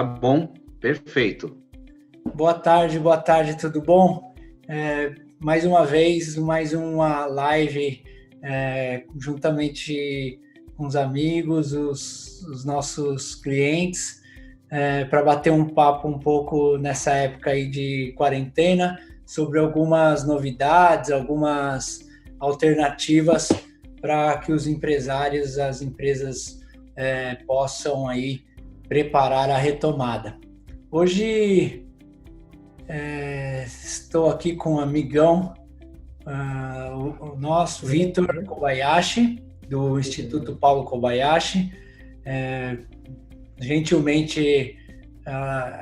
Tá bom, perfeito. Boa tarde, tudo bom? Mais uma vez, mais uma live juntamente com os amigos, os nossos clientes, para bater um papo um pouco nessa época aí de quarentena, sobre algumas novidades, algumas alternativas para que os empresários, as empresas possam aí preparar a retomada. Hoje estou aqui com um amigão, o nosso Vitor Kobayashi, do Instituto Paulo Kobayashi. Gentilmente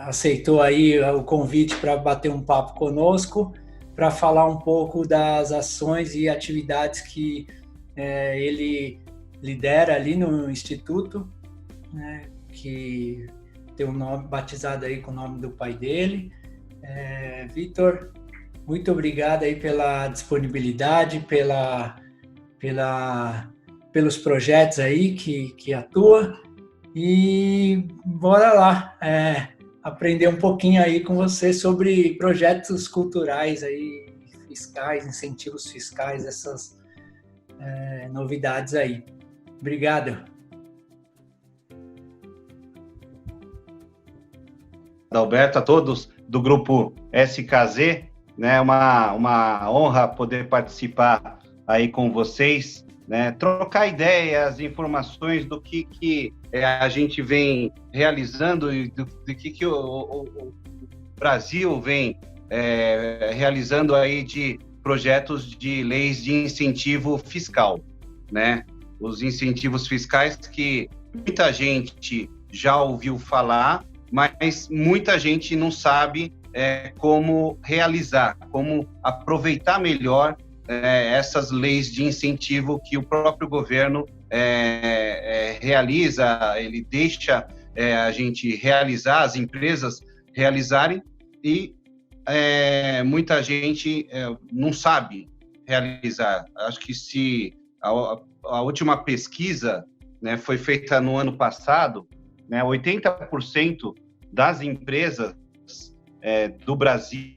aceitou aí o convite para bater um papo conosco, para falar um pouco das ações e atividades que ele lidera ali no Instituto, né, que tem um nome batizado aí com o nome do pai dele. Vitor, muito obrigado aí pela disponibilidade, pelos projetos aí que atua, e bora lá aprender um pouquinho aí com você sobre projetos culturais aí, fiscais, incentivos fiscais, essas novidades aí. Obrigado. Alberto, a todos do grupo SKZ, né? Uma honra poder participar aí com vocês, né? Trocar ideias, informações do que a gente vem realizando e do que o Brasil vem realizando aí de projetos de leis de incentivo fiscal, né? Os incentivos fiscais que muita gente já ouviu falar, mas muita gente não sabe como realizar, como aproveitar melhor essas leis de incentivo que o próprio governo realiza, ele deixa a gente realizar, as empresas realizarem, e muita gente não sabe realizar. Acho que se a última pesquisa, né, foi feita no ano passado, né, 80% das empresas do Brasil,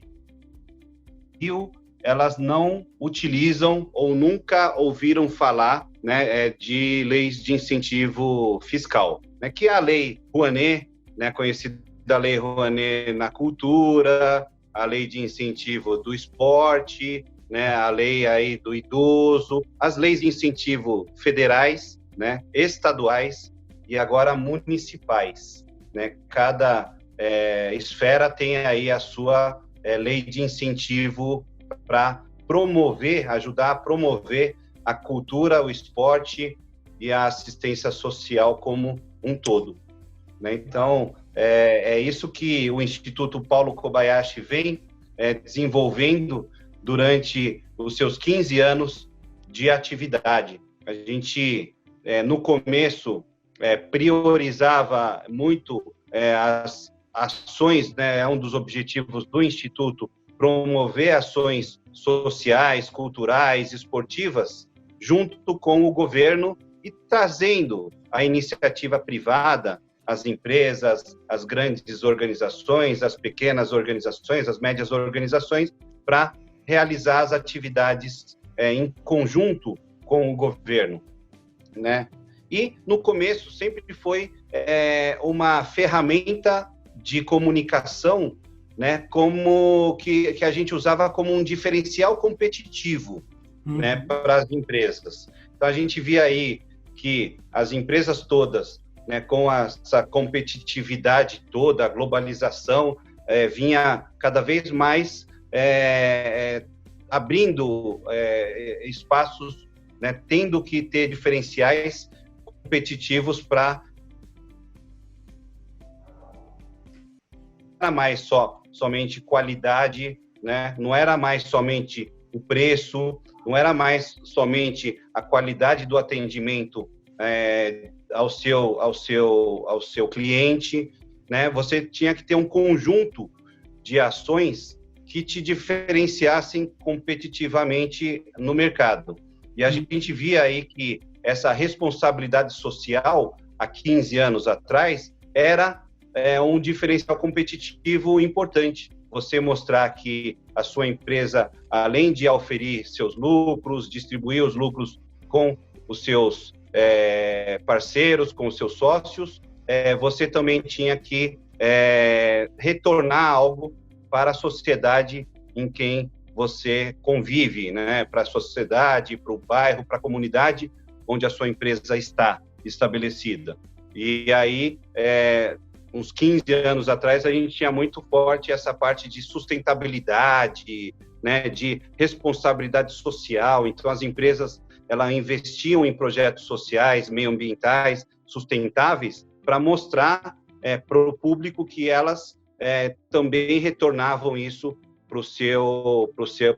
elas não utilizam ou nunca ouviram falar, né, de leis de incentivo fiscal, né, que é a Lei Rouanet, né, conhecida Lei Rouanet na cultura, a Lei de Incentivo do Esporte, né, a Lei aí do Idoso, as leis de incentivo federais, né, estaduais e agora municipais, né? Cada esfera tem aí a sua lei de incentivo para promover, ajudar a promover a cultura, o esporte e a assistência social como um todo, né? Então, é isso que o Instituto Paulo Kobayashi vem desenvolvendo durante os seus 15 anos de atividade. A gente, no começo, priorizava muito as ações, né? É um dos objetivos do Instituto, promover ações sociais, culturais, esportivas, junto com o governo e trazendo a iniciativa privada, as empresas, as grandes organizações, as pequenas organizações, as médias organizações, para realizar as atividades em conjunto com o governo, né? E, no começo, sempre foi uma ferramenta de comunicação, né, como que a gente usava como um diferencial competitivo, né, para as empresas. Então, a gente via aí que as empresas todas, né, com essa competitividade toda, a globalização, vinha cada vez mais abrindo espaços, né, tendo que ter diferenciais competitivos para não era mais somente qualidade, né? Não era mais somente o preço, não era mais somente a qualidade do atendimento ao seu cliente, né? Você tinha que ter um conjunto de ações que te diferenciassem competitivamente no mercado. E a gente via aí que essa responsabilidade social, há 15 anos atrás, era um diferencial competitivo importante. Você mostrar que a sua empresa, além de auferir seus lucros, distribuir os lucros com os seus parceiros, com os seus sócios, você também tinha que retornar algo para a sociedade em quem você convive, né? Para a sociedade, para o bairro, para a comunidade onde a sua empresa está estabelecida. E aí, uns 15 anos atrás, a gente tinha muito forte essa parte de sustentabilidade, né? De responsabilidade social. Então, as empresas elas investiam em projetos sociais, meioambientais, sustentáveis, para mostrar para o público que elas também retornavam isso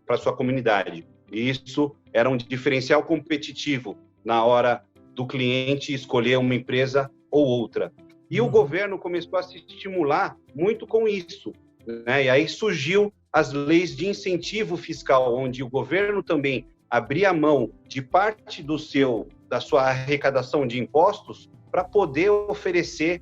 para a sua comunidade. E isso era um diferencial competitivo na hora do cliente escolher uma empresa ou outra. E o governo começou a se estimular muito com isso, né? E aí surgiu as leis de incentivo fiscal, onde o governo também abria mão de parte da sua arrecadação de impostos para poder oferecer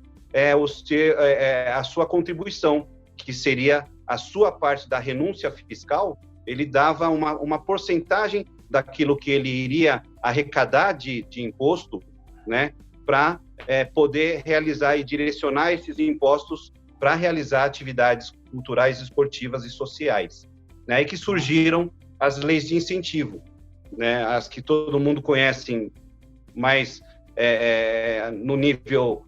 a sua contribuição, que seria a sua parte da renúncia fiscal. Ele dava uma porcentagem daquilo que ele iria arrecadar de imposto, né, para poder realizar e direcionar esses impostos para realizar atividades culturais, esportivas e sociais, né, e que surgiram as leis de incentivo, né, as que todo mundo conhece, mas no nível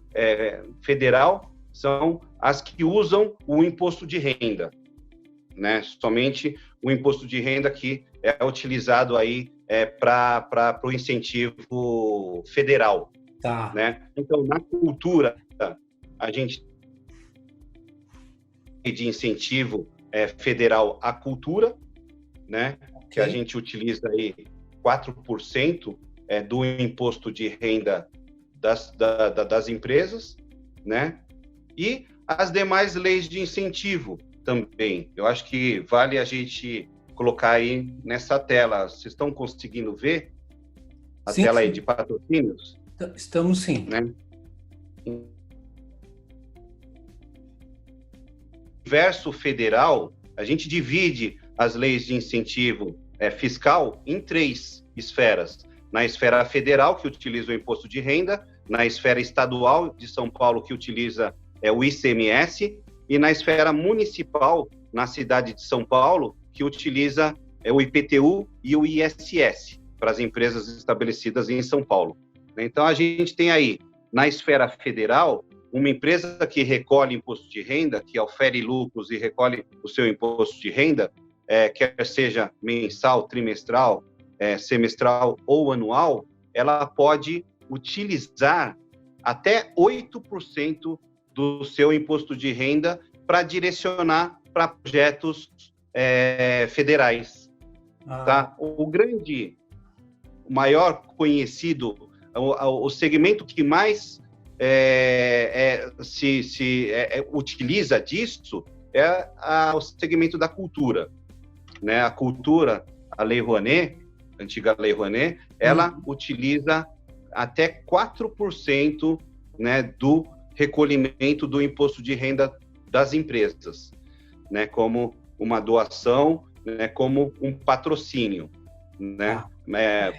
federal, são as que usam o imposto de renda, né? Somente o imposto de renda que é utilizado aí para o incentivo federal, Tá. Né? Então, na cultura, a gente tem de incentivo federal à cultura, né? Okay. Que a gente utiliza aí 4% do imposto de renda das empresas, né? E as demais leis de incentivo também. Eu acho que vale a gente colocar aí nessa tela. Vocês estão conseguindo ver a tela aí de patrocínios? Estamos sim. Né? No universo federal, a gente divide as leis de incentivo fiscal em 3 esferas. Na esfera federal, que utiliza o imposto de renda, na esfera estadual de São Paulo, que utiliza o ICMS, e na esfera municipal, na cidade de São Paulo, que utiliza o IPTU e o ISS, para as empresas estabelecidas em São Paulo. Então, a gente tem aí, na esfera federal, uma empresa que recolhe imposto de renda, que ofere lucros e recolhe o seu imposto de renda, quer seja mensal, trimestral, semestral ou anual, ela pode utilizar até 8% do seu imposto de renda para direcionar para projetos federais. Tá? O maior conhecido, o segmento que mais utiliza disso é o segmento da cultura, né? A cultura, a Lei Rouanet, a antiga Lei Rouanet, ela utiliza até 4%, né, do recolhimento do imposto de renda das empresas, né, como uma doação, né, como um patrocínio, né?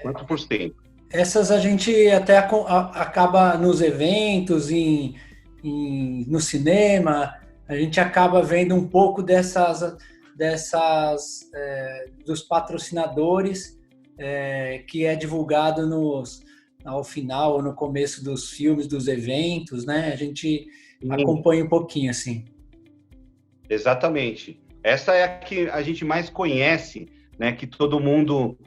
Quanto por cento? Essas a gente até acaba nos eventos, no cinema, a gente acaba vendo um pouco dos patrocinadores, que é divulgado ao final ou no começo dos filmes, dos eventos, né? A gente acompanha um pouquinho, assim. Exatamente. Essa é a que a gente mais conhece, né? Que todo mundo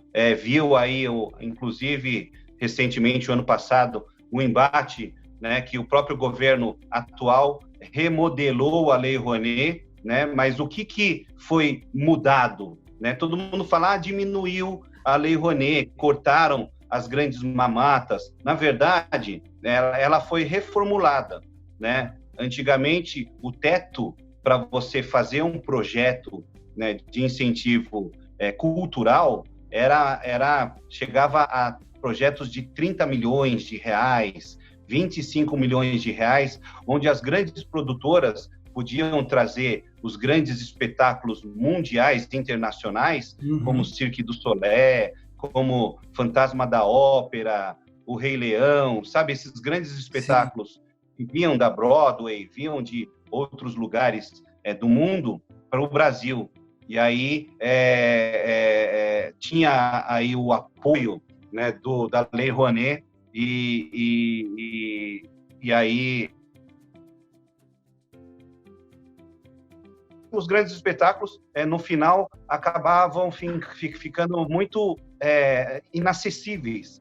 viu aí, inclusive recentemente, o ano passado, o embate, né? Que o próprio governo atual remodelou a Lei Rouanet, né? Mas o que foi mudado, né? Todo mundo fala, diminuiu a Lei Rouanet, cortaram as grandes mamatas. Na verdade, ela foi reformulada, né? Antigamente, o teto para você fazer um projeto, né, de incentivo cultural chegava a projetos de 30 milhões de reais, 25 milhões de reais, onde as grandes produtoras podiam trazer os grandes espetáculos mundiais e internacionais, como Cirque du Soleil, como Fantasma da Ópera, o Rei Leão, sabe? Esses grandes espetáculos que vinham da Broadway, vinham de outros lugares do mundo para o Brasil. E aí tinha aí o apoio, né, da Lei Rouanet e aí os grandes espetáculos, no final, acabavam ficando muito inacessíveis,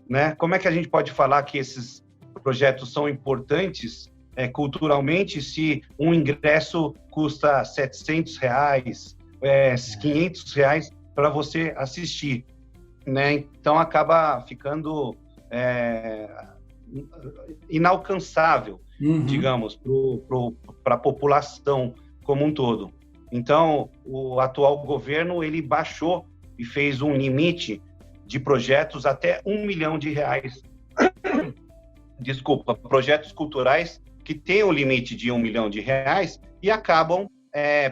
né? Como é que a gente pode falar que esses projetos são importantes culturalmente se um ingresso custa R$700, R$500 para você assistir, né? Então, acaba ficando inalcançável, digamos, para a população como um todo. Então, o atual governo, ele baixou e fez um limite de projetos até R$1 milhão. Desculpa, projetos culturais que têm o limite de R$1 milhão e acabam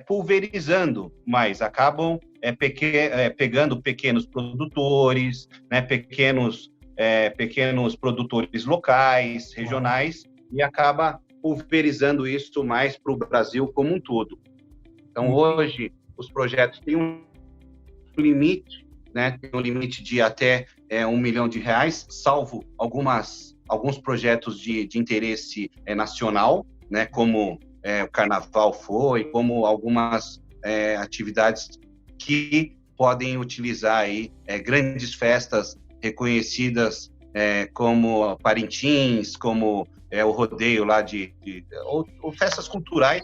pulverizando mais, acabam pegando pequenos produtores, né, pequenos produtores locais, regionais, e acaba pulverizando isso mais para o Brasil como um todo. Então, hoje, os projetos têm um limite, né? Tem um limite de até R$1 milhão, salvo alguns projetos de interesse nacional, né? Como o Carnaval como algumas atividades que podem utilizar aí grandes festas reconhecidas como Parintins, como o rodeio lá ou festas culturais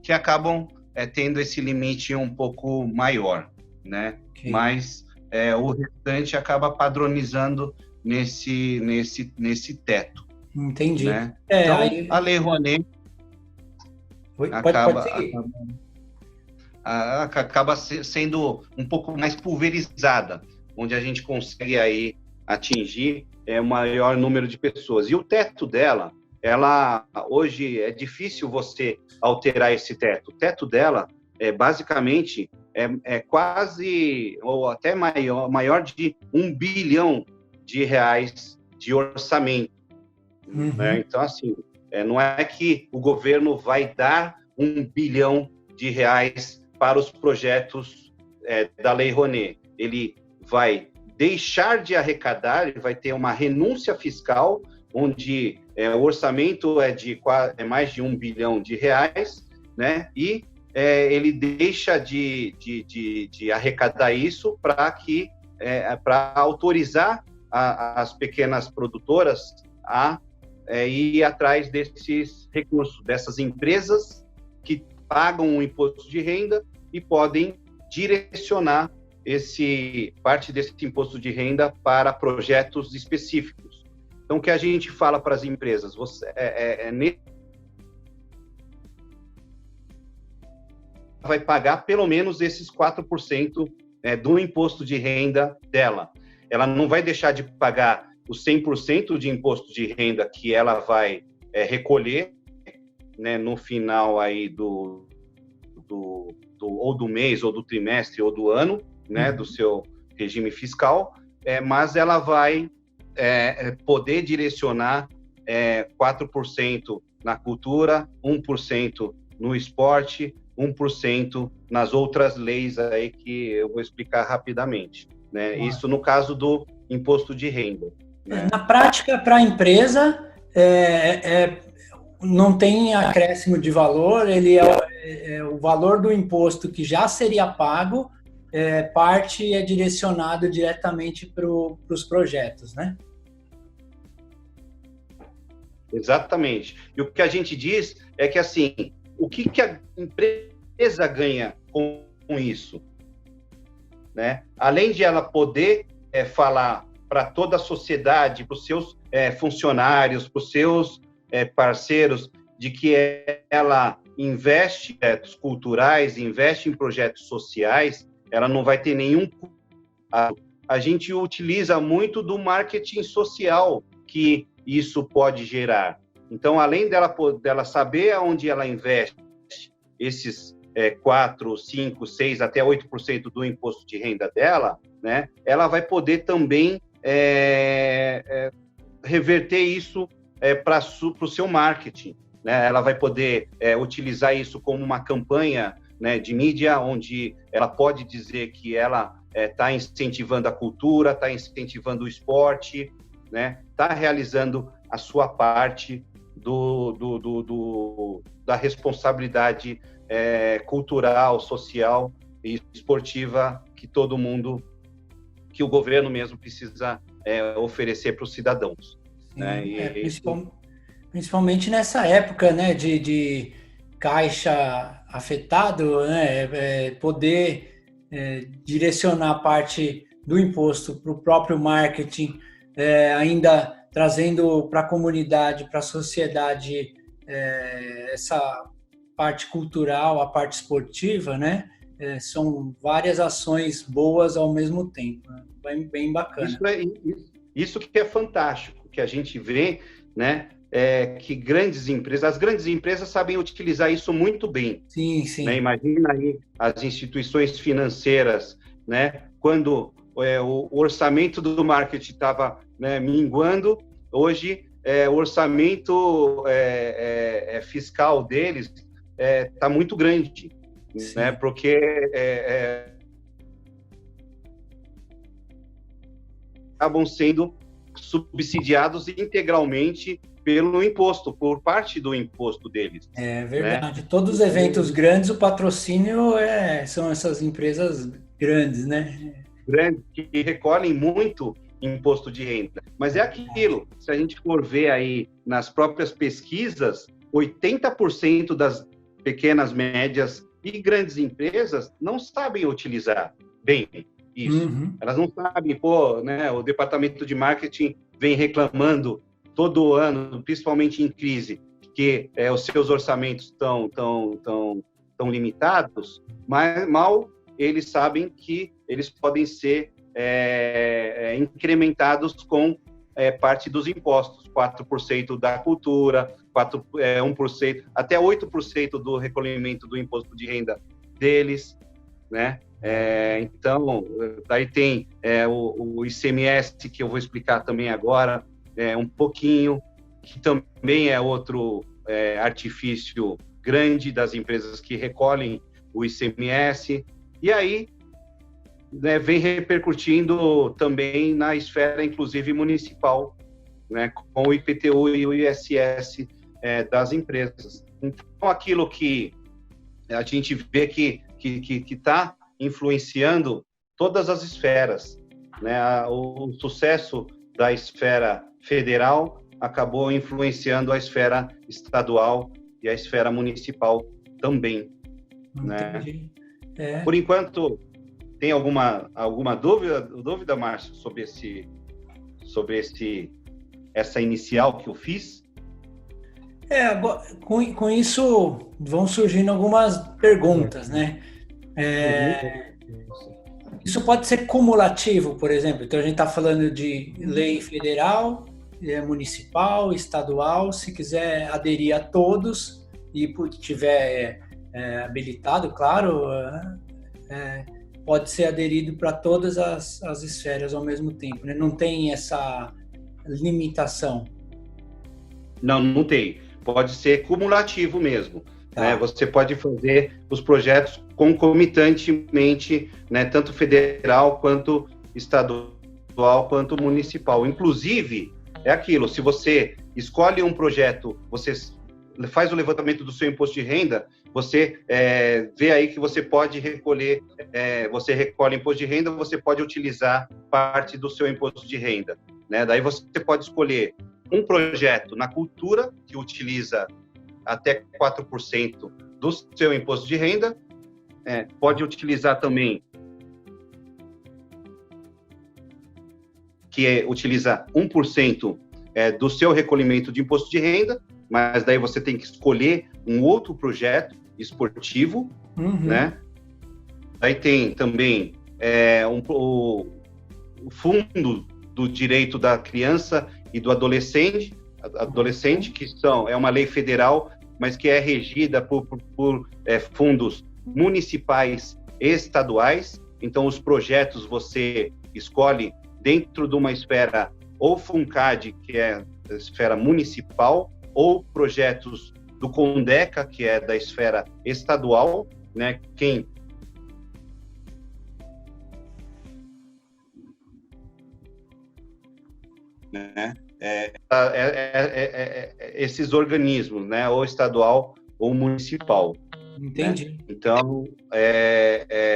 que acabam tendo esse limite um pouco maior, né? Okay. Mas o restante acaba padronizando nesse teto. Entendi. Né? Então, a Lei Rouanet acaba sendo um pouco mais pulverizada, onde a gente consegue aí atingir o maior número de pessoas. E o teto dela, hoje é difícil você alterar esse teto. O teto dela basicamente quase, ou até maior de R$1 bilhão de orçamento. Né? Então, assim, não é que o governo vai dar R$1 bilhão para os projetos da Lei Rouanet. Ele vai deixar de arrecadar, ele vai ter uma renúncia fiscal, onde o orçamento é mais de R$1 bilhão, né? E ele deixa de arrecadar isso para autorizar as pequenas produtoras a ir atrás desses recursos, dessas empresas que pagam um imposto de renda e podem direcionar parte desse imposto de renda para projetos específicos. Então, o que a gente fala para as empresas? Vai pagar pelo menos esses 4% do imposto de renda dela. Ela não vai deixar de pagar os 100% de imposto de renda que ela vai recolher, né, no final aí ou do mês, ou do trimestre, ou do ano, né, do seu regime fiscal, mas ela vai poder direcionar 4% na cultura, 1% no esporte, 1% nas outras leis aí que eu vou explicar rapidamente, né? Isso no caso do imposto de renda. Né? Na prática, para a empresa, não tem acréscimo de valor, ele o valor do imposto que já seria pago, parte é direcionado diretamente para os projetos, né? Exatamente. E o que a gente diz é que, assim, o que a empresa ganha com isso? Né? Além de ela poder falar para toda a sociedade, para os seus funcionários, para os seus parceiros, de que ela investe em projetos culturais, investe em projetos sociais, ela não vai ter nenhum custo. A gente utiliza muito do marketing social, que isso pode gerar. Então, além dela saber onde ela investe esses 4, 5, 6, até 8% do imposto de renda dela, né, ela vai poder também reverter isso para o seu marketing. Né? Ela vai poder utilizar isso como uma campanha, né, de mídia, onde ela pode dizer que ela está incentivando a cultura, está incentivando o esporte, né, está realizando a sua parte da responsabilidade cultural, social e esportiva que todo mundo, que o governo mesmo precisa oferecer para os cidadãos. Sim, né? Principalmente nessa época, né, de caixa afetado, né, poder direcionar parte do imposto para o próprio marketing, ainda trazendo para a comunidade, para a sociedade, essa parte cultural, a parte esportiva, né? São várias ações boas ao mesmo tempo, né? Bem bacana. Isso que é fantástico, que a gente vê, né? Que as grandes empresas sabem utilizar isso muito bem. Sim, sim. Né? Imagina aí as instituições financeiras, né? Quando o orçamento do marketing estava, né, minguando, hoje o orçamento fiscal deles está muito grande, né? Porque acabam sendo subsidiados integralmente pelo imposto, por parte do imposto deles. É verdade. Né? Todos os eventos grandes, o patrocínio são essas empresas grandes, né? Grandes, que recolhem muito imposto de renda. Mas é aquilo, se a gente for ver aí nas próprias pesquisas, 80% das pequenas, médias e grandes empresas não sabem utilizar bem isso. Uhum. Elas não sabem, né, o departamento de marketing vem reclamando todo ano, principalmente em crise, que os seus orçamentos estão limitados, mas mal eles sabem que eles podem ser incrementados com parte dos impostos, 4% da cultura, 1%, até 8% do recolhimento do imposto de renda deles, né? Então, daí tem o ICMS, que eu vou explicar também agora, um pouquinho, que também é outro artifício grande das empresas que recolhem o ICMS, e aí, né, vem repercutindo também na esfera, inclusive, municipal, né, com o IPTU e o ISS das empresas. Então, aquilo que a gente vê que está influenciando todas as esferas, né? O sucesso da esfera federal acabou influenciando a esfera estadual e a esfera municipal também. Né? Por enquanto, tem alguma dúvida, Márcio, sobre essa inicial que eu fiz? Com isso vão surgindo algumas perguntas, né? Isso pode ser cumulativo, por exemplo. Então, a gente está falando de lei federal, municipal, estadual. Se quiser aderir a todos e tiver habilitado, claro, pode ser aderido para todas as esferas ao mesmo tempo, né? Não tem essa limitação. Não tem. Pode ser cumulativo mesmo. Tá. Né? Você pode fazer os projetos concomitantemente, né? Tanto federal, quanto estadual, quanto municipal. Inclusive, é aquilo, se você escolhe um projeto, você faz o levantamento do seu imposto de renda, você vê aí que você pode recolher, você recolhe imposto de renda, você pode utilizar parte do seu imposto de renda. Né? Daí você pode escolher um projeto na cultura, que utiliza até 4% do seu imposto de renda, pode utilizar também, que utiliza 1% do seu recolhimento de imposto de renda, mas daí você tem que escolher um outro projeto esportivo, né? Aí tem também o Fundo do Direito da Criança e do adolescente, que é uma lei federal, mas que é regida por fundos municipais e estaduais. Então, os projetos você escolhe dentro de uma esfera ou FUNCAD, que é a esfera municipal, ou projetos do CONDECA, que é da esfera estadual, né? Esses organismos, né? Ou estadual ou municipal. Entendi. Né? Então,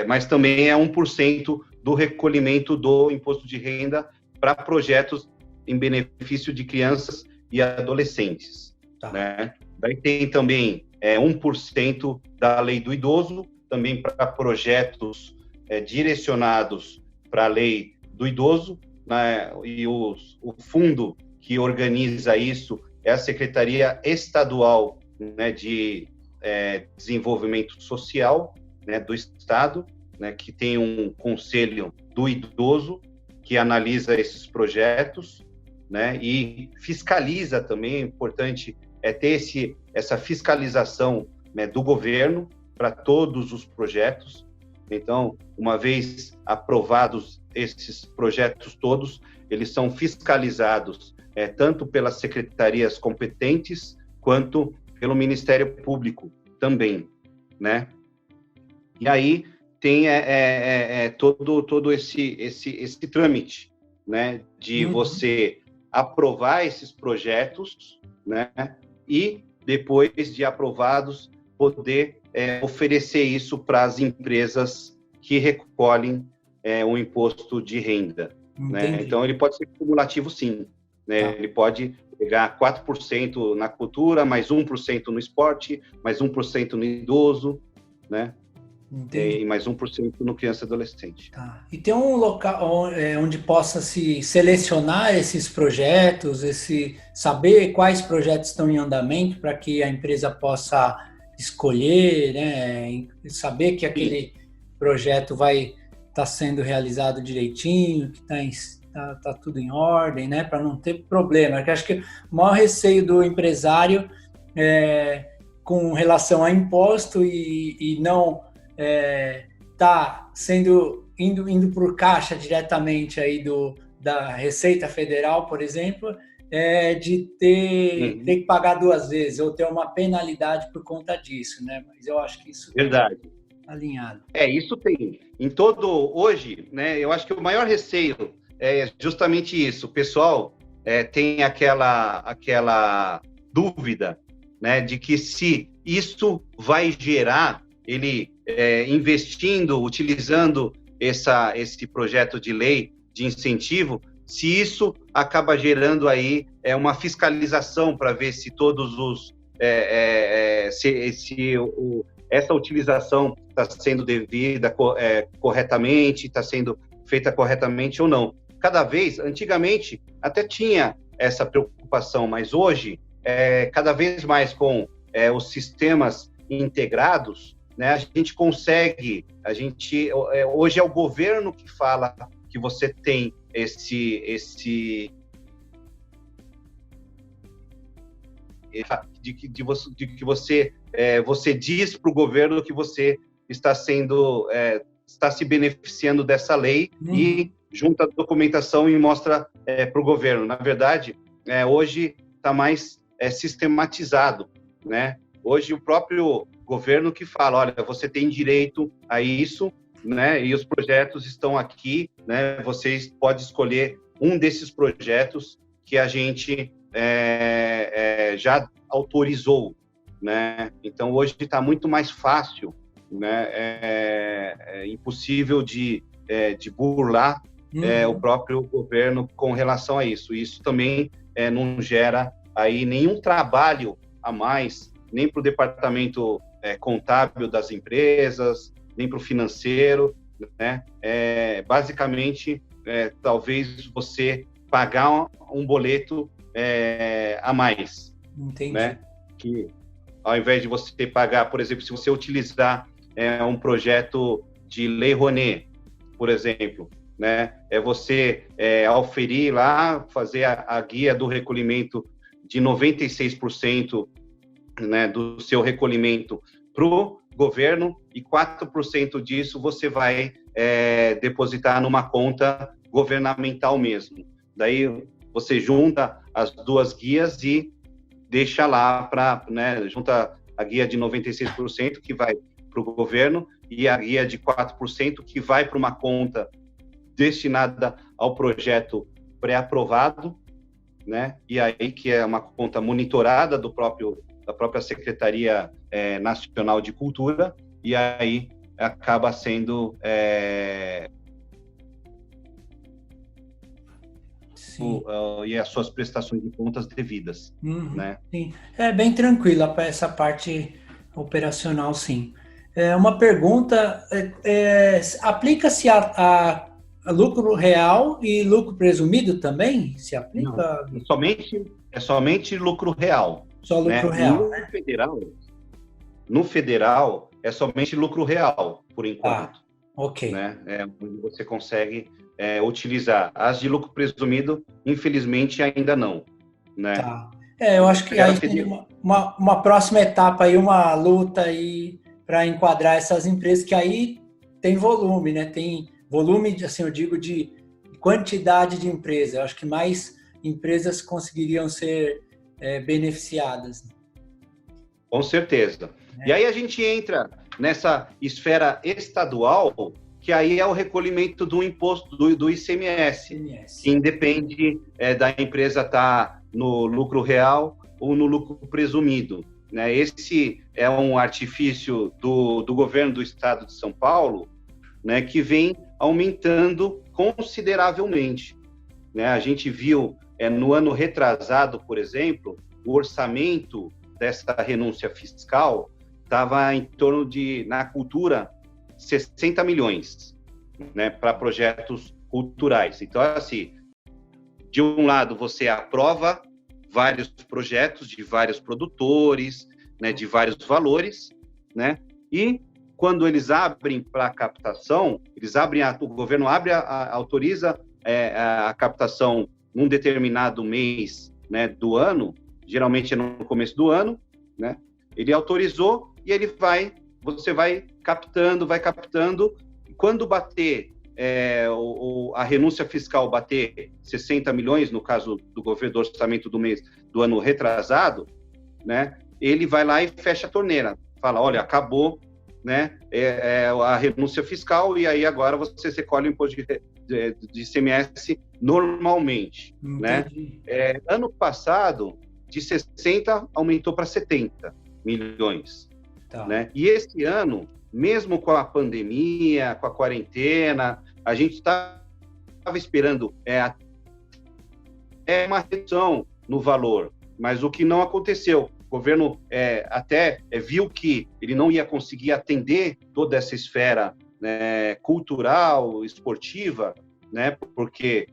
mas também é 1% do recolhimento do imposto de renda para projetos em benefício de crianças e adolescentes. Tá. Né? Daí tem também 1% da lei do idoso, também para projetos direcionados para a lei do idoso, né? E o fundo que organiza isso é a Secretaria Estadual, né, de Desenvolvimento Social, né, do Estado, né, que tem um conselho do idoso que analisa esses projetos, né, e fiscaliza também. É importante ter essa fiscalização, né, do governo para todos os projetos. Então, uma vez aprovados esses projetos todos, eles são fiscalizados tanto pelas secretarias competentes quanto pelo Ministério Público também, né? E aí tem todo esse trâmite, né, de você aprovar esses projetos, né, e depois de aprovados poder oferecer isso para as empresas que recolhem o imposto de renda, né? Então ele pode ser cumulativo, sim, né? Ele pode pegar 4% na cultura, mais 1% no esporte, mais 1% no idoso, né? E mais 1% no criança e adolescente. Tá. E tem um local onde possa se selecionar esses projetos, saber quais projetos estão em andamento para que a empresa possa escolher, né? Saber que aquele projeto vai estar sendo realizado direitinho, que tá tudo em ordem, né? Para não ter problema. Porque acho que o maior receio do empresário com relação a imposto e não tá indo por caixa diretamente aí da Receita Federal, por exemplo, de ter que pagar 2 vezes ou ter uma penalidade por conta disso, né? Mas eu acho que isso verdade alinhado. Isso tem em hoje, né? Eu acho que o maior receio é justamente isso. O pessoal tem aquela dúvida, né, de que se isso vai gerar, ele investindo, utilizando esse projeto de lei de incentivo, se isso acaba gerando aí uma fiscalização para ver se todos os essa utilização está sendo devida corretamente, está sendo feita corretamente ou não. Antigamente até tinha essa preocupação, mas hoje cada vez mais com os sistemas integrados, né, a gente consegue, hoje é o governo que fala que você tem de que você diz para o governo que você está se beneficiando dessa lei e junta a documentação e mostra para o governo. Na verdade, hoje está mais sistematizado, né? Hoje o próprio governo que fala, olha, você tem direito a isso, né? E os projetos estão aqui, né? Vocês podem escolher um desses projetos que a gente já autorizou, né? Então hoje está muito mais fácil, né? É impossível de burlar o próprio governo com relação a isso. Isso também não gera aí nenhum trabalho a mais, nem para o departamento contábil das empresas, nem para o financeiro, né? Basicamente, talvez você pagar um boleto a mais. Entendi. Né? Que ao invés de você pagar, por exemplo, se você utilizar um projeto de Lei Rouanet, por exemplo, né? É você auferir lá, fazer a guia do recolhimento de 96%, né, do seu recolhimento para o governo, e 4% disso você vai depositar numa conta governamental mesmo. Daí você junta as duas guias e deixa lá né, junta a guia de 96% que vai para o governo e a guia de 4% que vai para uma conta destinada ao projeto pré-aprovado, né? E aí que é uma conta monitorada da própria Secretaria Nacional de Cultura, e aí acaba sendo e as suas prestações de contas devidas, né? Sim, é bem tranquila para essa parte operacional, sim. Uma pergunta, aplica-se a lucro real e lucro presumido também? Se aplica? Não, é somente lucro real. Só lucro real, né? No federal, é somente lucro real, por enquanto. Ok. Né? Você consegue utilizar. As de lucro presumido, infelizmente, ainda não. Né? Tá. Eu acho que aí tem uma próxima etapa, aí, uma luta aí para enquadrar essas empresas, que aí tem volume, né? Tem volume, assim, eu digo, de quantidade de empresas. Eu acho que mais empresas conseguiriam ser beneficiadas. Com certeza. E aí a gente entra nessa esfera estadual, que aí é o recolhimento do imposto do ICMS, que independe da empresa estar no lucro real ou no lucro presumido, né? Esse é um artifício do governo do estado de São Paulo, né, que vem aumentando consideravelmente, né? A gente viu no ano retrasado, por exemplo, o orçamento dessa renúncia fiscal estava em torno de, na cultura, 60 milhões, né, para projetos culturais. Então, assim, de um lado, você aprova vários projetos de vários produtores, né, de vários valores, né, e quando eles abrem para captação, o governo autoriza a captação num determinado mês, né, do ano, geralmente é no começo do ano, né, ele autorizou e você vai captando, e quando bater, a renúncia fiscal bater 60 milhões, no caso do governo, do orçamento do ano retrasado, né, ele vai lá e fecha a torneira, fala, olha, acabou, né, a renúncia fiscal, e aí agora você recolhe o imposto de ICMS normalmente, né? Ano passado, de 60 aumentou para 70 milhões, né? E esse ano, mesmo com a pandemia, com a quarentena, a gente estava esperando uma redução no valor, mas o que não aconteceu. O governo até viu que ele não ia conseguir atender toda essa esfera, né, cultural, esportiva, né, porque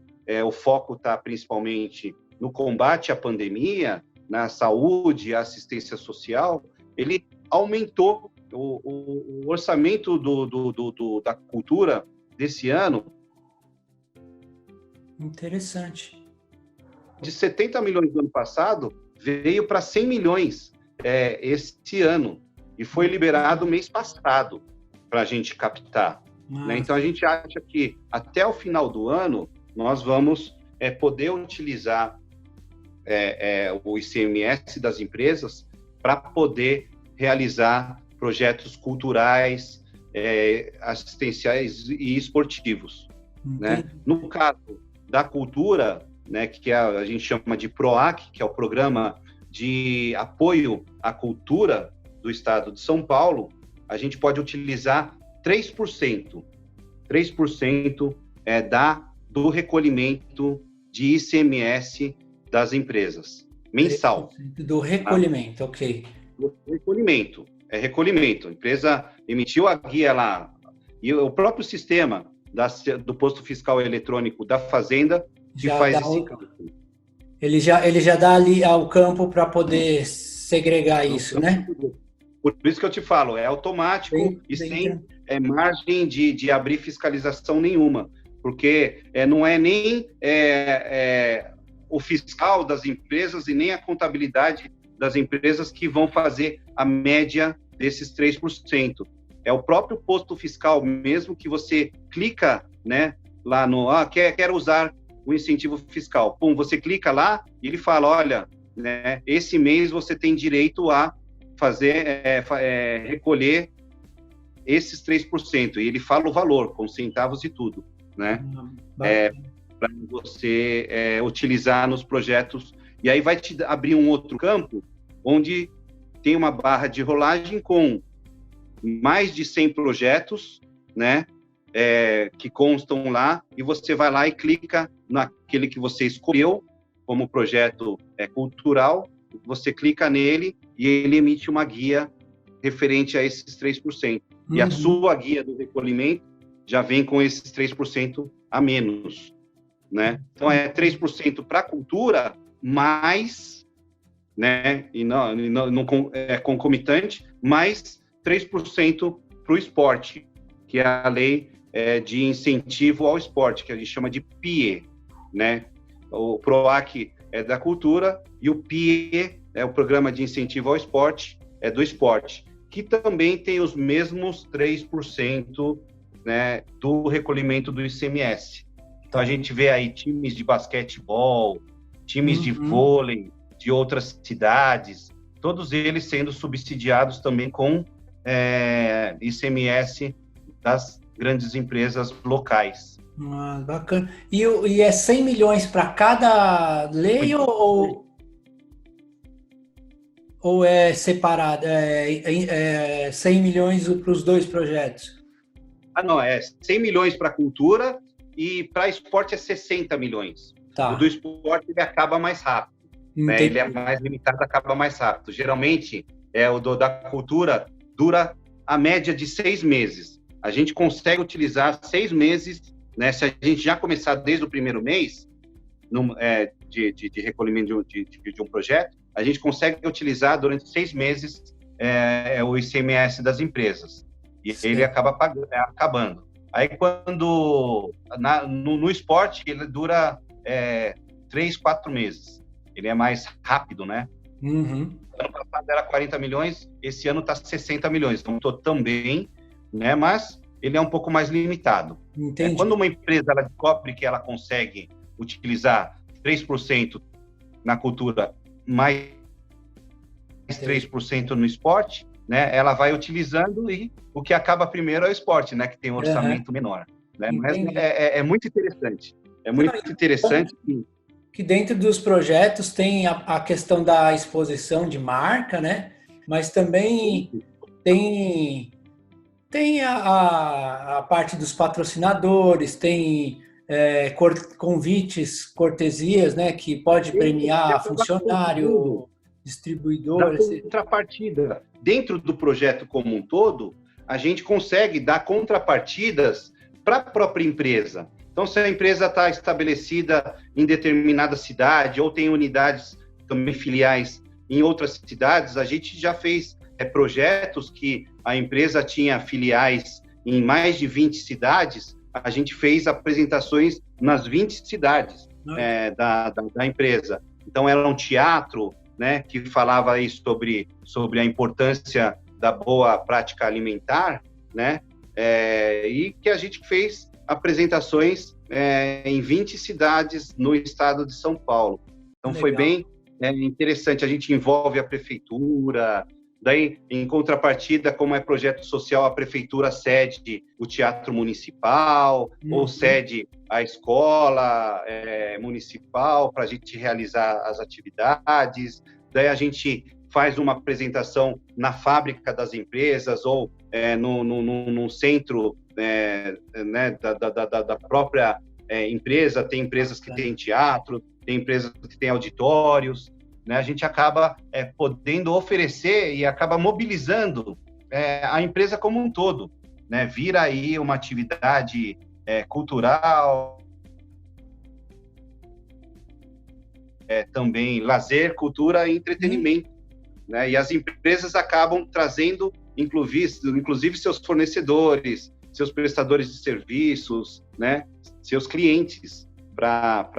o foco está principalmente no combate à pandemia, na saúde e assistência social. Ele aumentou o orçamento da cultura desse ano. Interessante. De 70 milhões do ano passado, veio para 100 milhões este ano, e foi liberado mês passado para a gente captar. Né? Então, a gente acha que até o final do ano, nós vamos poder utilizar o ICMS das empresas para poder realizar projetos culturais, assistenciais e esportivos. Né? No caso da cultura, né, que a gente chama de PROAC, que é o Programa de Apoio à Cultura do Estado de São Paulo, a gente pode utilizar 3%. 3% do recolhimento de ICMS das empresas, mensal. Do recolhimento, ok. Do recolhimento. Recolhimento. A empresa emitiu a guia lá, e o próprio sistema do posto fiscal eletrônico da Fazenda que faz esse cálculo. Ele já dá ali ao campo para poder segregar isso, né? Por isso que eu te falo, é automático e sem margem de abrir fiscalização nenhuma. porque não é nem o fiscal das empresas e nem a contabilidade das empresas que vão fazer a média desses 3%. É o próprio posto fiscal mesmo que você clica, né, lá no... quero usar o incentivo fiscal. Pum, você clica lá e ele fala, olha, né, esse mês você tem direito a fazer, recolher esses 3%. E ele fala o valor, com centavos e tudo, né? Para você utilizar nos projetos. E aí vai te abrir um outro campo, onde tem uma barra de rolagem com mais de 100 projetos, né, que constam lá, e você vai lá e clica naquele que você escolheu como projeto cultural, você clica nele e ele emite uma guia referente a esses 3%. E a sua guia do recolhimento já vem com esses 3% a menos, né? Então, 3% para a cultura, mais, né, e não concomitante, mais 3% para o esporte, que é a lei de incentivo ao esporte, que a gente chama de PIE, né? O PROAC é da cultura e o PIE é o Programa de Incentivo ao Esporte, é do esporte, que também tem os mesmos 3%, né, do recolhimento do ICMS. Então, a gente vê aí times de basquetebol, times de vôlei, de outras cidades, todos eles sendo subsidiados também com ICMS das grandes empresas locais. Bacana. E é 100 milhões para cada lei ou é separado? 100 milhões para os dois projetos? Não, 100 milhões para a cultura e para esporte é 60 milhões. Tá. O do esporte ele acaba mais rápido, né? Ele é mais limitado, acaba mais rápido. Geralmente, o da cultura dura a média de 6 meses. A gente consegue utilizar 6 meses, né? Se a gente já começar desde o primeiro mês de recolhimento de um projeto, a gente consegue utilizar durante 6 meses o ICMS das empresas. E Sim. Ele acaba acabando. Aí, quando... No esporte, ele dura 3, 4 meses. Ele é mais rápido, né? Uhum. Ano passado era 40 milhões, esse ano está 60 milhões. Então, estou também, né? Mas ele é um pouco mais limitado. Entendi. Quando uma empresa ela descobre que ela consegue utilizar 3% na cultura, mais 3% no esporte, né? Ela vai utilizando e o que acaba primeiro é o esporte, né? Que tem um orçamento menor. Né? Mas é muito interessante. É muito interessante que dentro dos projetos tem a questão da exposição de marca, né? Mas também tem a parte dos patrocinadores, tem convites, cortesias, né? Que pode premiar funcionário, distribuidor. Da contrapartida. Dentro do projeto como um todo, a gente consegue dar contrapartidas para a própria empresa. Então, se a empresa está estabelecida em determinada cidade ou tem unidades também filiais em outras cidades, a gente já fez projetos que a empresa tinha filiais em mais de 20 cidades, a gente fez apresentações nas 20 cidades da empresa. Então, era um teatro, né, que falava aí sobre a importância da boa prática alimentar, né, e que a gente fez apresentações em 20 cidades no estado de São Paulo. Então, Legal. Foi bem interessante. A gente envolve a prefeitura, daí, em contrapartida, como é projeto social, a prefeitura cede o teatro municipal, ou cede a escola municipal para a gente realizar as atividades. Daí a gente faz uma apresentação na fábrica das empresas ou no centro né, da própria empresa. Tem empresas que têm teatro, tem empresas que têm auditórios, né? A gente acaba podendo oferecer e acaba mobilizando a empresa como um todo, né? Vira aí uma atividade cultural, também lazer, cultura e entretenimento, né? E as empresas acabam trazendo, inclusive seus fornecedores, seus prestadores de serviços, né, seus clientes, para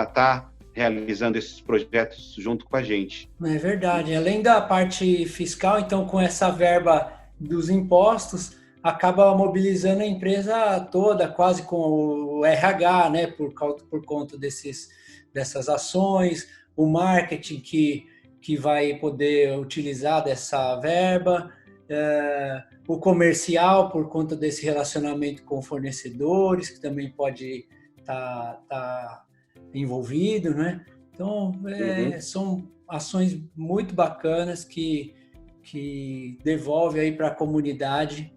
estar realizando esses projetos junto com a gente. É verdade. Além da parte fiscal, então, com essa verba dos impostos, acaba mobilizando a empresa toda, quase com o RH, né, por conta dessas ações, o marketing que vai poder utilizar dessa verba, o comercial por conta desse relacionamento com fornecedores, que também pode estar envolvido, né? Então, são ações muito bacanas que devolve aí para a comunidade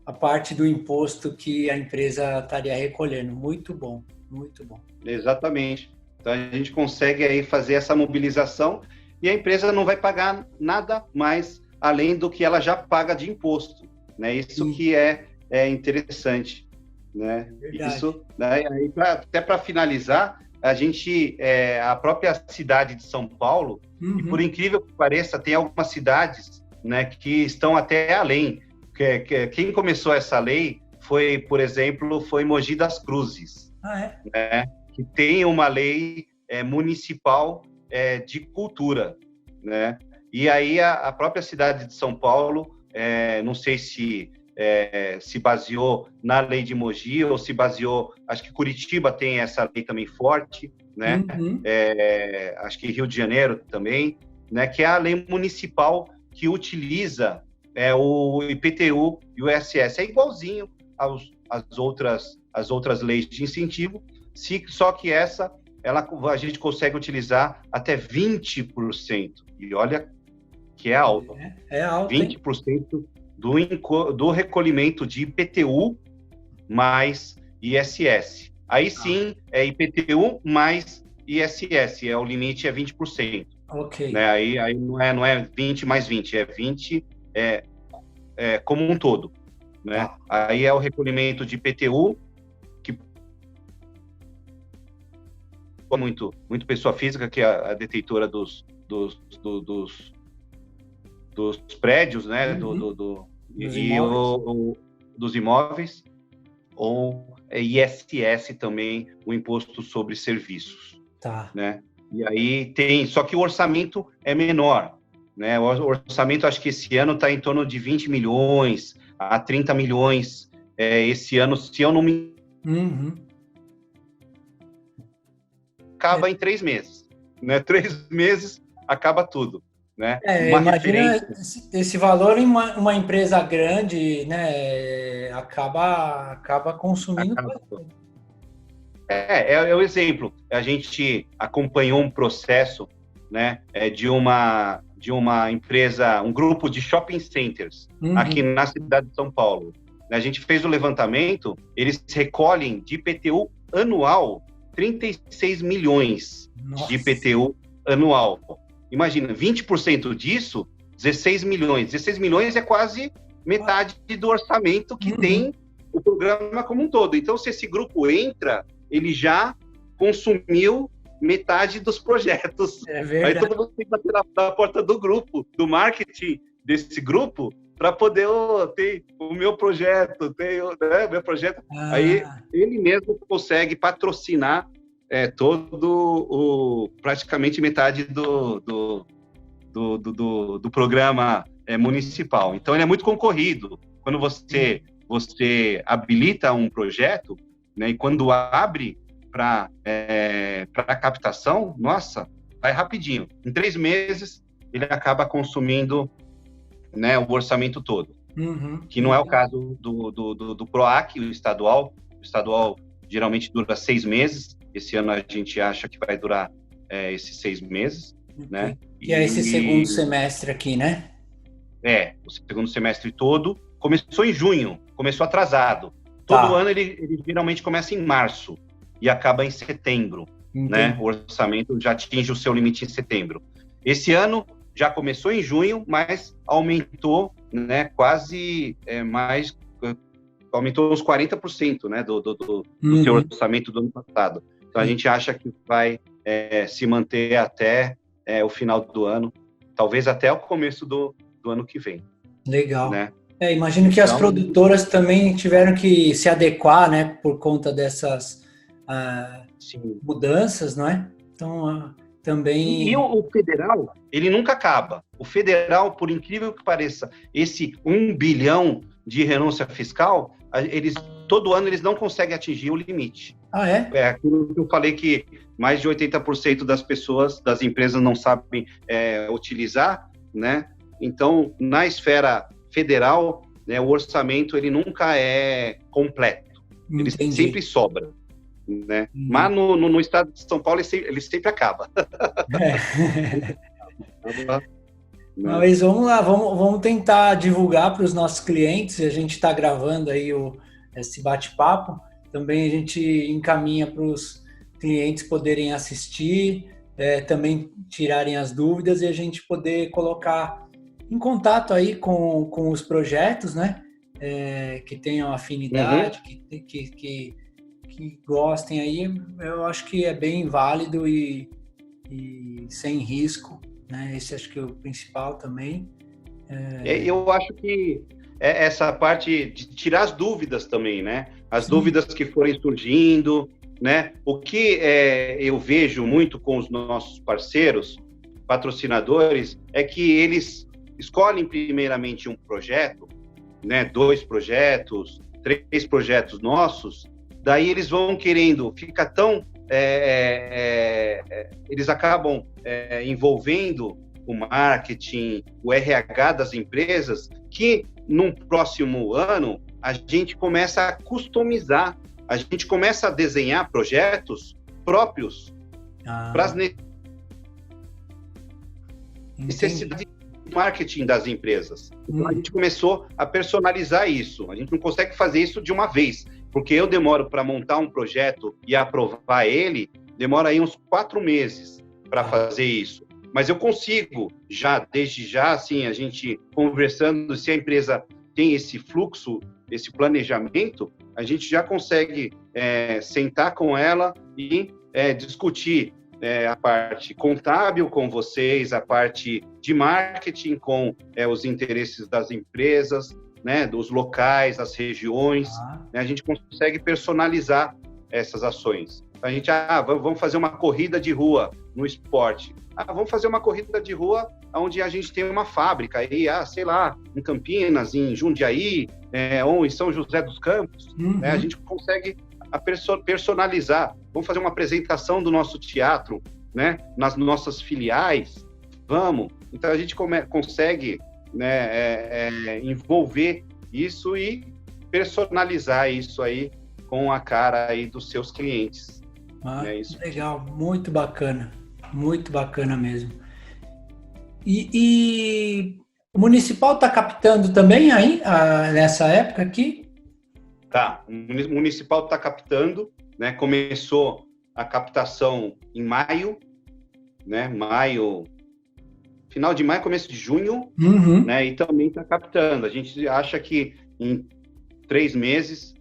a parte do imposto que a empresa estaria recolhendo. Muito bom, muito bom. Exatamente. Então, a gente consegue aí fazer essa mobilização e a empresa não vai pagar nada mais além do que ela já paga de imposto, né? Isso Sim. que é interessante, né? Verdade. Isso, né? Até para finalizar, a própria cidade de São Paulo, e por incrível que pareça, tem algumas cidades, né, que estão até além. Quem começou essa lei foi, por exemplo, Mogi das Cruzes, né, que tem uma lei municipal de cultura, né? E aí a própria cidade de São Paulo, não sei se baseou na lei de Mogi ou se baseou, acho que Curitiba tem essa lei também forte, né? Acho que Rio de Janeiro também, né? Que é a lei municipal que utiliza o IPTU e o ISS. É igualzinho às outras leis de incentivo, só que a gente consegue utilizar até 20%. E olha que é alto. É alto, 20% do recolhimento de IPTU mais ISS. Aí sim, é IPTU mais ISS, o limite é 20%. Ok. Né? Aí não é 20 mais 20, é 20 como um todo. Né? Aí é o recolhimento de IPTU, que muito pessoa física, que é a detentora dos prédios, né? Dos imóveis, ou ISS também, o Imposto sobre Serviços. Né? E aí só que o orçamento é menor, né? O orçamento, acho que esse ano está em torno de 20 milhões a 30 milhões esse ano, se eu não me... Acaba em 3 meses, né? 3 meses, acaba tudo. Né? Imagina esse valor em uma empresa grande, né? Acaba consumindo. É o exemplo. A gente acompanhou um processo, né, de uma empresa, um grupo de shopping centers aqui na cidade de São Paulo. A gente fez o levantamento, eles recolhem de IPTU anual 36 milhões de IPTU anual. Imagina, 20% disso, 16 milhões. 16 milhões é quase metade do orçamento que tem o programa como um todo. Então, se esse grupo entra, ele já consumiu metade dos projetos. Aí todo mundo tem que bater na porta do grupo, do marketing desse grupo, para poder ter o meu projeto, meu projeto. Aí ele mesmo consegue patrocinar praticamente metade do programa municipal. Então, ele é muito concorrido. Quando você habilita um projeto, né, e quando abre para captação, nossa, vai rapidinho. Em 3 meses, ele acaba consumindo, né, o orçamento todo. Que não é o caso do PROAC, o estadual. O estadual geralmente dura 6 meses. Esse ano a gente acha que vai durar esses 6 meses, né? Que é esse segundo semestre aqui, né? O segundo semestre todo. Começou em junho, começou atrasado. Todo ano ele geralmente começa em março e acaba em setembro, né? O orçamento já atinge o seu limite em setembro. Esse ano já começou em junho, mas aumentou, né? Quase aumentou uns 40%, né? Do seu orçamento do ano passado. Então, a gente acha que vai se manter até o final do ano, talvez até o começo do ano que vem. Legal. Né? Imagino que as produtoras também tiveram que se adequar, né, por conta dessas mudanças, não é? Então, também... E o federal, ele nunca acaba. O federal, por incrível que pareça, esse 1 bilhão de renúncia fiscal, todo ano eles não conseguem atingir o limite. Ah, é? É aquilo que eu falei, que mais de 80% das pessoas, das empresas, não sabem utilizar, né? Então, na esfera federal, né, o orçamento ele nunca é completo. Ele sempre sobra. Né? Mas no estado de São Paulo ele sempre acaba. Mas vamos lá, vamos tentar divulgar para os nossos clientes. A gente está gravando aí esse bate-papo. Também a gente encaminha para os clientes poderem assistir, também tirarem as dúvidas e a gente poder colocar em contato aí com os projetos, né? Que tenham afinidade, que gostem aí. Eu acho que é bem válido e sem risco, né? Esse acho que é o principal também. Eu acho que essa parte de tirar as dúvidas também, né? As dúvidas que forem surgindo, né? O que eu vejo muito com os nossos parceiros, patrocinadores, é que eles escolhem primeiramente um projeto, né? 2 projetos, 3 projetos nossos, daí eles vão querendo, fica tão... eles acabam envolvendo o marketing, o RH das empresas, que num próximo ano a gente começa a customizar, a gente começa a desenhar projetos próprios para as necessidades de marketing das empresas. Então a gente começou a personalizar isso. A gente não consegue fazer isso de uma vez, porque eu demoro para montar um projeto e aprovar ele, demora aí uns 4 meses para fazer isso. Mas eu consigo, desde já, assim, a gente conversando, se a empresa tem esse fluxo, esse planejamento, a gente já consegue sentar com ela e discutir a parte contábil com vocês, a parte de marketing com os interesses das empresas, né, dos locais, das regiões, né, a gente consegue personalizar essas ações. A gente, vamos fazer uma corrida de rua no esporte. Vamos fazer uma corrida de rua onde a gente tem uma fábrica aí, sei lá, em Campinas, em Jundiaí, ou em São José dos Campos, né, a gente consegue personalizar. Vamos fazer uma apresentação do nosso teatro, né, nas nossas filiais, vamos. Então a gente consegue, né, envolver isso e personalizar isso aí com a cara aí dos seus clientes. Isso. Legal, muito bacana mesmo. E o municipal está captando também aí, nessa época aqui? Tá, o municipal está captando, né? Começou a captação em maio, né? Final de maio, começo de junho, né? E também está captando. A gente acha que em 3 meses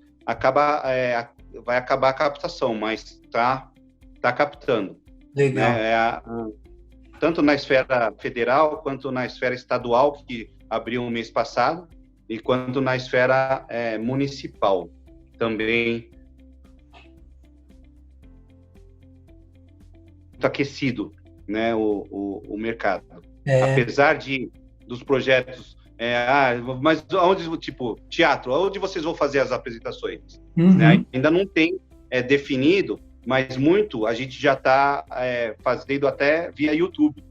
vai acabar a captação, mas tá captando. Legal. Né? Tanto na esfera federal, quanto na esfera estadual, que abriu no mês passado, e quanto na esfera municipal também. Muito aquecido, né, o mercado. Apesar dos projetos, mas onde, tipo, teatro, onde vocês vão fazer as apresentações? Né? Ainda não tem definido, mas muito a gente já está fazendo até via YouTube.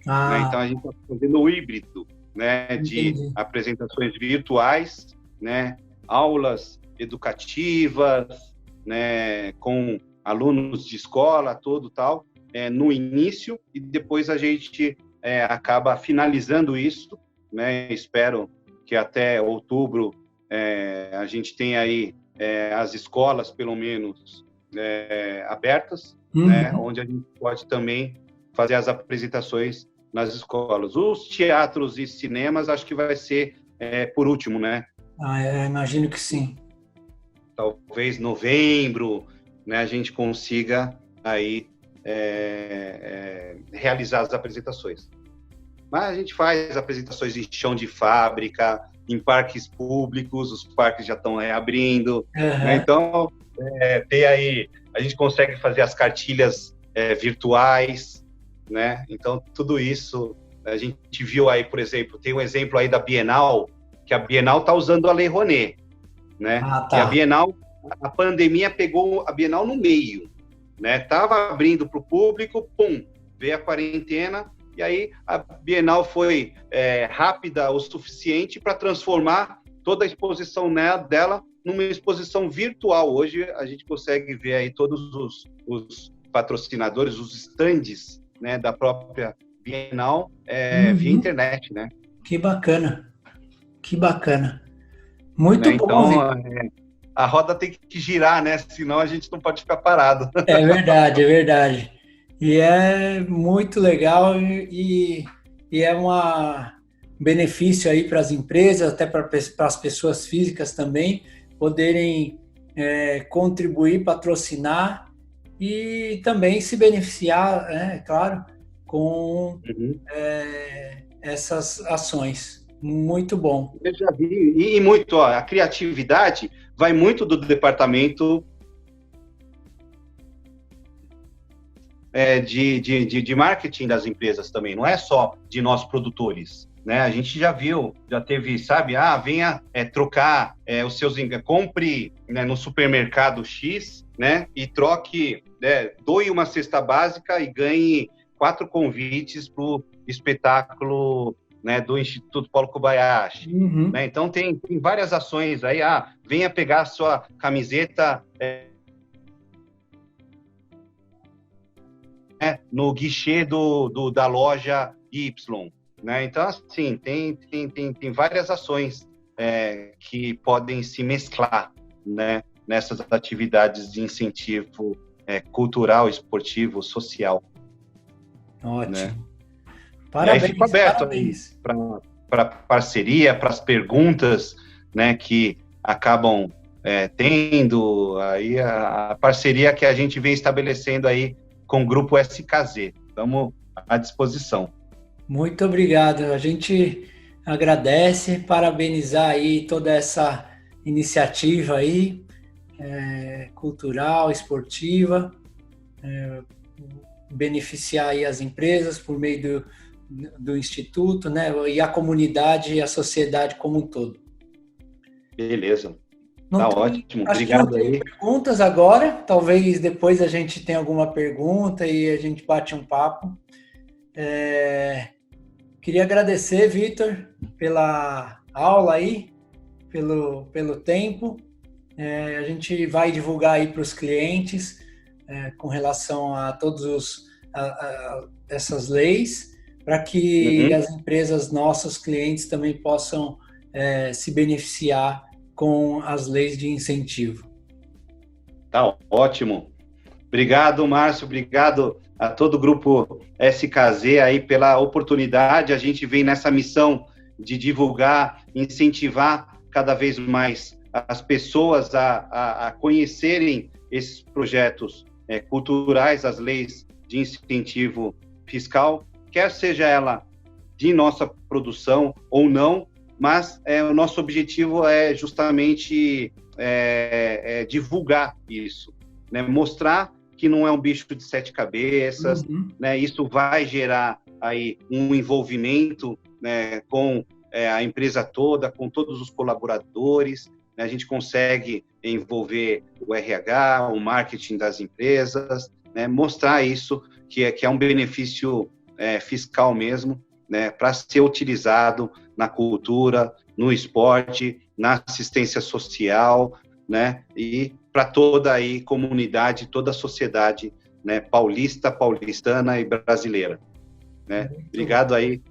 Né? Então a gente está fazendo o híbrido, né, de apresentações virtuais, né, aulas educativas, né, com alunos de escola, tal, no início, e depois a gente acaba finalizando isso, né? Espero que até outubro a gente tenha aí as escolas, pelo menos, abertas, né, onde a gente pode também fazer as apresentações nas escolas. Os teatros e cinemas, acho que vai ser por último, né? Eu imagino que sim. Talvez novembro, né, a gente consiga aí realizar as apresentações. Mas a gente faz apresentações em chão de fábrica, em parques públicos, os parques já estão reabrindo, Uhum. né? Então, tem aí, a gente consegue fazer as cartilhas virtuais, né? Então, tudo isso, a gente viu aí, por exemplo, tem um exemplo aí da Bienal, que a Bienal está usando a Lei Rouanet, né? Ah, E a tá. Bienal, a pandemia pegou a Bienal no meio, né? Tava abrindo para o público, pum, veio a quarentena, e aí a Bienal foi rápida o suficiente para transformar toda a exposição dela numa exposição virtual. Hoje a gente consegue ver aí todos os patrocinadores, os estandes, né, da própria Bienal via internet, né? Que bacana, que bacana. Muito Né? bom, Então, Vitor. a roda tem que girar, né? Senão a gente não pode ficar parado. É verdade, é verdade. E é muito legal e é um benefício aí para as empresas, até para as pessoas físicas também, poderem contribuir, patrocinar e também se beneficiar, claro, com essas ações. Muito bom. Eu já vi, e muito, ó, a criatividade vai muito do departamento de marketing das empresas também, não é só de nós produtores, né? A gente já viu, já teve, sabe, venha trocar os seus, compre, né, no supermercado X, né, e troque, doe uma cesta básica e ganhe 4 convites para o espetáculo, né, do Instituto Paulo Kobayashi. Uhum. Né? Então tem várias ações aí, venha pegar a sua camiseta no guichê da loja Y, né? Então, assim, tem várias ações que podem se mesclar, né, nessas atividades de incentivo cultural, esportivo, social. Ótimo. Né? Parabéns, e aí fico aberto para parceria, para as perguntas, né, que acabam tendo aí a parceria que a gente vem estabelecendo aí com o Grupo SKZ. Estamos à disposição. Muito obrigado. A gente agradece, parabenizar aí toda essa iniciativa aí, cultural, esportiva, beneficiar aí as empresas por meio do Instituto, né, e a comunidade e a sociedade como um todo. Beleza. Tá ótimo. Obrigado aí. Perguntas agora, talvez depois a gente tenha alguma pergunta e a gente bate um papo. Queria agradecer, Vitor, pela aula aí, pelo tempo. A gente vai divulgar aí para os clientes com relação a todos essas leis, para que as empresas, nossos clientes, também possam se beneficiar com as leis de incentivo. Tá ótimo. Obrigado, Márcio. Obrigado a todo o grupo SKZ aí pela oportunidade. A gente vem nessa missão de divulgar, incentivar cada vez mais as pessoas a conhecerem esses projetos culturais, as leis de incentivo fiscal, quer seja ela de nossa produção ou não, mas o nosso objetivo é justamente divulgar isso, né? Mostrar que não é um bicho de 7 cabeças, né? Isso vai gerar aí um envolvimento, né, com a empresa toda, com todos os colaboradores, né? A gente consegue envolver o RH, o marketing das empresas, né? Mostrar isso, que é um benefício fiscal mesmo, né, para ser utilizado na cultura, no esporte, na assistência social, né, e para toda aí comunidade, toda a sociedade, né, paulistana e brasileira, né? Obrigado aí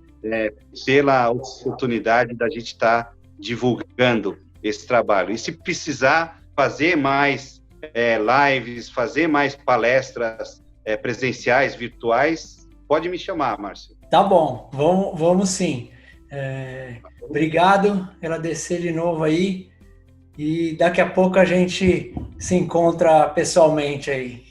pela oportunidade da gente estar divulgando esse trabalho. E se precisar fazer mais lives, fazer mais palestras presenciais, virtuais, pode me chamar, Márcio. Tá bom, vamos sim. Obrigado, agradecer de novo aí e daqui a pouco a gente se encontra pessoalmente aí.